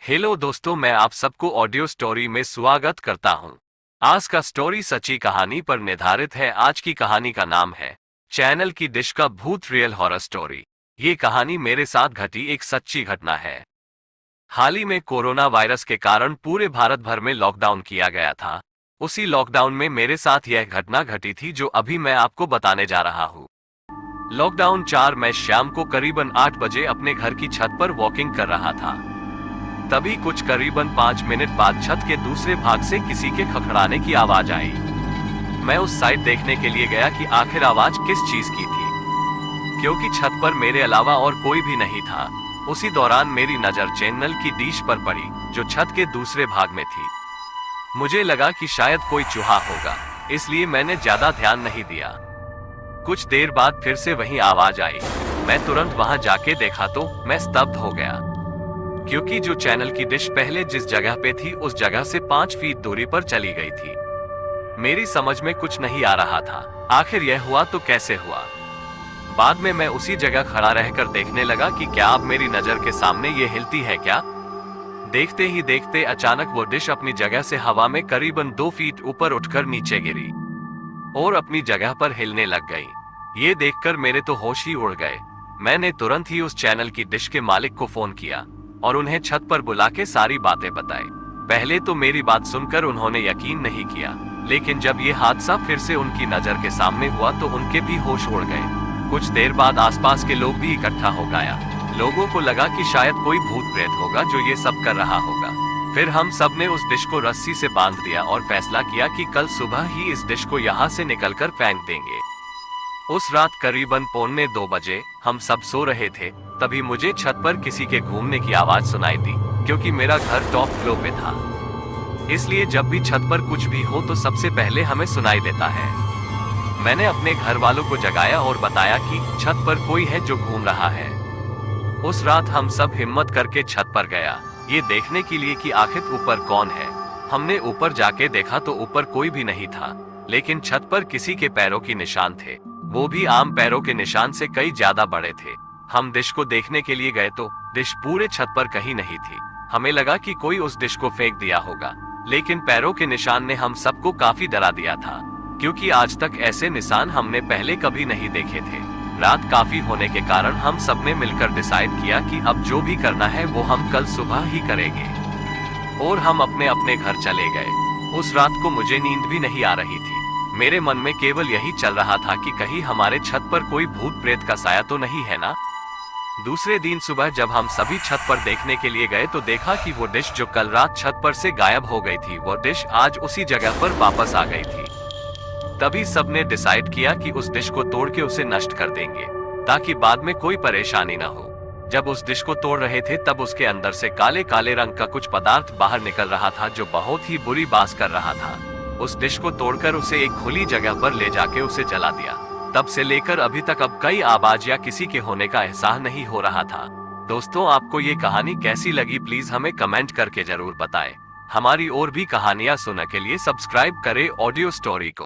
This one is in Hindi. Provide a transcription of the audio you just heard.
हेलो दोस्तों, मैं आप सबको ऑडियो स्टोरी में स्वागत करता हूं। आज का स्टोरी सच्ची कहानी पर निर्धारित है। आज की कहानी का नाम है चैनल की डिश का भूत, रियल हॉरर स्टोरी। ये कहानी मेरे साथ घटी एक सच्ची घटना है। हाल ही में कोरोना वायरस के कारण पूरे भारत भर में लॉकडाउन किया गया था। उसी लॉकडाउन में मेरे साथ यह घटना घटी थी जो अभी मैं आपको बताने जा रहा हूँ। लॉकडाउन 4 मई शाम को करीबन 8 बजे अपने घर की छत पर वॉकिंग कर रहा था। तभी कुछ करीबन 5 मिनट बाद छत के दूसरे भाग से किसी के खखड़ाने की आवाज आई। मैं उस साइड देखने के लिए गया कि आखिर आवाज किस चीज की थी, क्योंकि छत पर मेरे अलावा और कोई भी नहीं था। उसी दौरान मेरी नजर चैनल की डिश पर पड़ी जो छत के दूसरे भाग में थी। मुझे लगा कि शायद कोई चूहा होगा, इसलिए मैंने ज्यादा ध्यान नहीं दिया। कुछ देर बाद फिर से वही आवाज आई। मैं तुरंत वहां जाके देखा तो मैं स्तब्ध हो गया, क्योंकि जो चैनल की डिश पहले जिस जगह पे थी उस जगह से 5 फीट दूरी पर चली गई थी। मेरी समझ में कुछ नहीं आ रहा था, आखिर यह हुआ तो कैसे हुआ। बाद में मैं उसी जगह खड़ा रहकर देखने लगा कि क्या अब मेरी नजर के सामने ये हिलती है क्या। देखते ही देखते अचानक वो डिश अपनी जगह से हवा में करीबन 2 फीट ऊपर उठकर नीचे गिरी और अपनी जगह पर हिलने लग गई। ये देखकर मेरे तो होश ही उड़ गए। मैंने तुरंत ही उस चैनल की डिश के मालिक को फोन किया और उन्हें छत पर बुला के सारी बातें बताई। पहले तो मेरी बात सुनकर उन्होंने यकीन नहीं किया, लेकिन जब ये हादसा फिर से उनकी नजर के सामने हुआ तो उनके भी होश उड़ गए। कुछ देर बाद आसपास के लोग भी इकट्ठा हो गया। लोगों को लगा कि शायद कोई भूत प्रेत होगा जो ये सब कर रहा होगा। फिर हम सब ने उस डिश को रस्सी से बांध दिया और फैसला किया कि कल सुबह ही इस डिश को यहाँ से निकलकर फेंक देंगे। उस रात करीबन 1:45 बजे हम सब सो रहे थे, तभी मुझे छत पर किसी के घूमने की आवाज सुनाई दी। क्योंकि मेरा घर टॉप फ्लोर पे था, इसलिए जब भी छत पर कुछ भी हो तो सबसे पहले हमें सुनाई देता है। मैंने अपने घर वालों को जगाया और बताया कि छत पर कोई है जो घूम रहा है। उस रात हम सब हिम्मत करके छत पर गया, ये देखने के लिए कि आखिर ऊपर कौन है। हमने ऊपर जाके देखा तो ऊपर कोई भी नहीं था, लेकिन छत पर किसी के पैरों की निशान थे, वो भी आम पैरों के निशान से कई ज्यादा बड़े थे। हम डिश को देखने के लिए गए तो डिश पूरे छत पर कहीं नहीं थी। हमें लगा कि कोई उस डिश को फेंक दिया होगा, लेकिन पैरों के निशान ने हम सबको काफी डरा दिया था, क्योंकि आज तक ऐसे निशान हमने पहले कभी नहीं देखे थे। रात काफी होने के कारण हम सबने मिलकर डिसाइड किया कि अब जो भी करना है वो हम कल सुबह ही करेंगे, और हम अपने अपने घर चले गए। उस रात को मुझे नींद भी नहीं आ रही थी। मेरे मन में केवल यही चल रहा था कि कहीं हमारे छत पर कोई भूत प्रेत का साया तो नहीं है ना। दूसरे दिन सुबह जब हम सभी छत पर देखने के लिए गए तो देखा कि वो डिश जो कल रात छत पर से गायब हो गई थी, वो डिश आज उसी जगह पर वापस आ गई थी। तभी सबने डिसाइड किया कि उस डिश को तोड़ के उसे नष्ट कर देंगे, ताकि बाद में कोई परेशानी न हो। जब उस डिश को तोड़ रहे थे तब उसके अंदर से काले काले रंग का कुछ पदार्थ बाहर निकल रहा था जो बहुत ही बुरी बास कर रहा था। उस डिश को तोड़कर उसे एक खुली जगह पर ले जाके उसे जला दिया। तब से लेकर अभी तक अब कई आवाज या किसी के होने का एहसास नहीं हो रहा था। दोस्तों, आपको ये कहानी कैसी लगी प्लीज हमें कमेंट करके जरूर बताएं। हमारी और भी कहानियां सुनने के लिए सब्सक्राइब करें ऑडियो स्टोरी को।